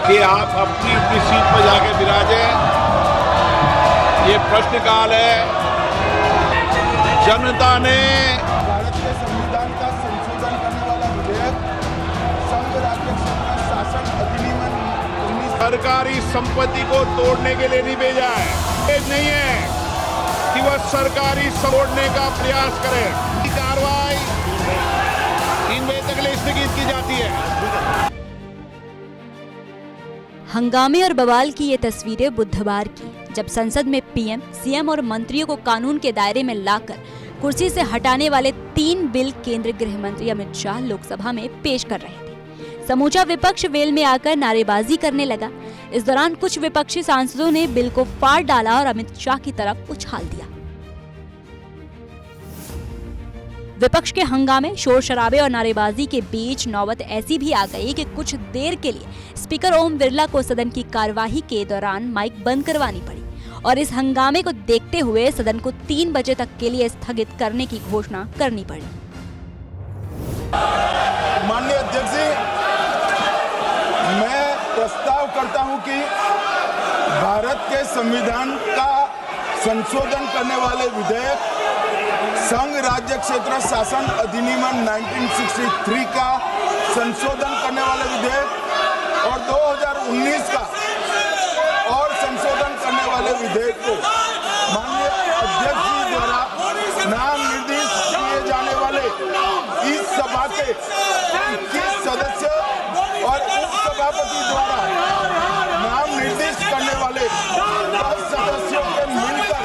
कि आप अपनी अपनी सीट पर जाके विराजे। ये प्रश्नकाल है। जनता ने भारत के संविधान का संशोधन करने वाला विधेयक संघ राज्य क्षेत्र शासन अधिनियम 19 सरकारी संपत्ति को तोड़ने के लिए नहीं भेजा है। ये नहीं है कि वह सरकारी तोड़ने का प्रयास करे। कार्रवाई 3 बजे तक के लिए स्थगित की जाती है। हंगामे और बवाल की ये तस्वीरें बुधवार की, जब संसद में पीएम, सीएम और मंत्रियों को कानून के दायरे में लाकर कुर्सी से हटाने वाले 3 बिल केंद्रीय गृह मंत्री अमित शाह लोकसभा में पेश कर रहे थे। समूचा विपक्ष वेल में आकर नारेबाजी करने लगा। इस दौरान कुछ विपक्षी सांसदों ने बिल को फाड़ डाला और अमित शाह की तरफ उछाल दिया। विपक्ष के हंगामे, शोर शराबे और नारेबाजी के बीच नौबत ऐसी भी आ गई कि कुछ देर के लिए स्पीकर ओम बिरला को सदन की कार्यवाही के दौरान माइक बंद करवानी पड़ी और इस हंगामे को देखते हुए सदन को 3 बजे तक के लिए स्थगित करने की घोषणा करनी पड़ी। माननीय अध्यक्ष जी, मैं प्रस्ताव करता हूं कि भारत के संविधान का संशोधन करने वाले विधेयक संघ राज्य क्षेत्र शासन अधिनियम 1963 का संशोधन करने वाले विधेयक और 2019 का और संशोधन करने वाले विधेयक को माननीय अध्यक्ष जी द्वारा नाम निर्दिष्ट किए जाने वाले इस सभा के 21 सदस्य और उपसभापति द्वारा नाम निर्दिष्ट करने वाले 10 सदस्यों के मिलकर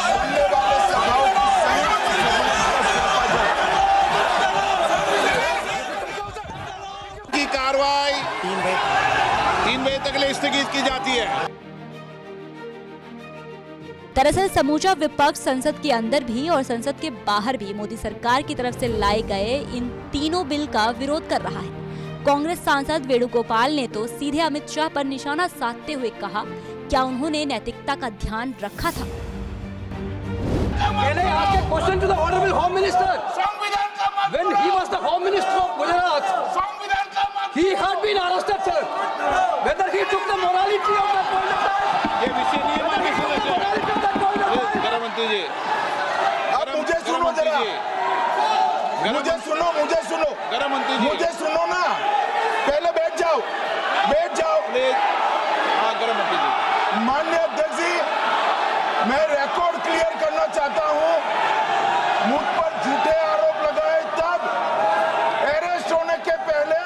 बनने वाले सभाओं की संयुक्त की कार्रवाई 3 बजे तक के लिए स्थगित की जाती है। दरअसल समूचा विपक्ष संसद के अंदर भी और संसद के बाहर भी मोदी सरकार की तरफ से लाए गए इन तीनों बिल का विरोध कर रहा है। कांग्रेस सांसद वेणुगोपाल ने तो सीधे अमित शाह पर निशाना साधते हुए कहा, क्या उन्होंने नैतिकता का ध्यान रखा था? Can I ask a question to the Honorable Home Minister? When he was the Home Minister of Gujarat, he had been arrested, sir. Whether he took the morality of that point of time? ये विषय नहीं है माननीय सदस्य। Morality of that point of time? गृह मंत्री जी, अब मुझे सुनो जरा, मुझे सुनो गृह मंत्री जी, मुझे सुनो ना, पहले बैठ जाओ। हाँ, गृह मंत्री जी। माननीय अध्यक्ष जी, मैं रिकॉर्ड क्लियर करना चाहता हूं। मुझ पर झूठे आरोप लगाए तब अरेस्ट होने के पहले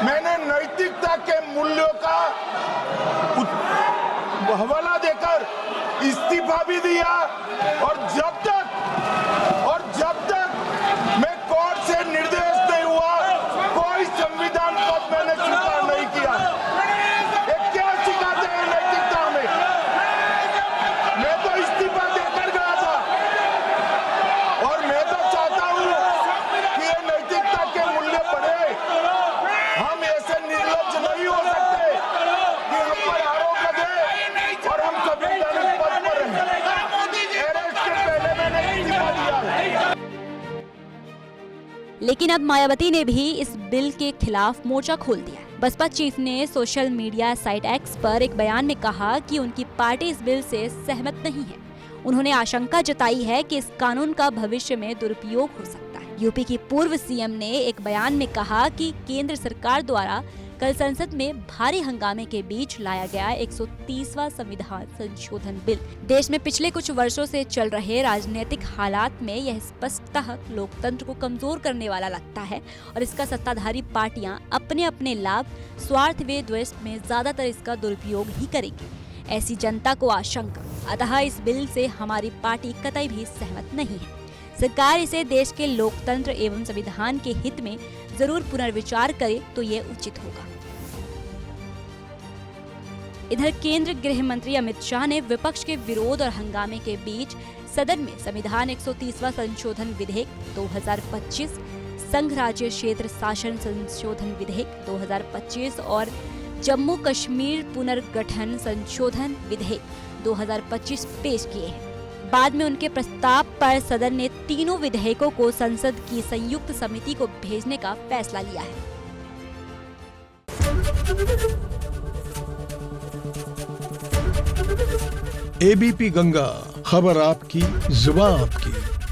मैंने नैतिकता के मूल्यों का हवाला देकर इस्तीफा भी दिया और जब तक मैं कोर्ट से निर्देश नहीं हुआ, कोई संविधान पद मैंने स्वीकार नहीं किया। ये क्या सिखाते हैं नैतिकता में? मैं तो इस्तीफा देकर गया था और मैं तो चाहता हूं कि ये नैतिकता के मूल्य बढ़े। हम ऐसे निर्लज्ज नहीं हो सकते कि हम पर आरोप लगे और हम संवैधानिक पद पर रहें। अरेस्ट के पहले मैंने इस्तीफा दिया है। लेकिन अब मायावती ने भी इस बिल के खिलाफ मोर्चा खोल दिया। बसपा चीफ ने सोशल मीडिया साइट एक्स पर एक बयान में कहा कि उनकी पार्टी इस बिल से सहमत नहीं है। उन्होंने आशंका जताई है कि इस कानून का भविष्य में दुरुपयोग हो सकता है। यूपी की पूर्व सीएम ने एक बयान में कहा कि केंद्र सरकार द्वारा कल संसद में भारी हंगामे के बीच लाया गया 130वां संविधान संशोधन बिल देश में पिछले कुछ वर्षों से चल रहे राजनीतिक हालात में यह स्पष्टतः लोकतंत्र को कमजोर करने वाला लगता है और इसका सत्ताधारी पार्टियां अपने अपने लाभ, स्वार्थ व द्वेष में ज्यादातर इसका दुरुपयोग ही करेंगी, ऐसी जनता को आशंका। अतः इस बिल से हमारी पार्टी कतई भी सहमत नहीं है। सरकार इसे देश के लोकतंत्र एवं संविधान के हित में जरूर पुनर्विचार करे तो ये उचित होगा। इधर केंद्रीय गृह मंत्री अमित शाह ने विपक्ष के विरोध और हंगामे के बीच सदन में संविधान 130वां संशोधन विधेयक 2025, संघ राज्य क्षेत्र शासन संशोधन विधेयक 2025 और जम्मू कश्मीर पुनर्गठन संशोधन विधेयक 2025 पेश किए हैं। बाद में उनके प्रस्ताव पर सदन ने तीनों विधेयकों को संसद की संयुक्त समिति को भेजने का फैसला लिया है। एबीपी गंगा, खबर आपकी, जुबान आपकी।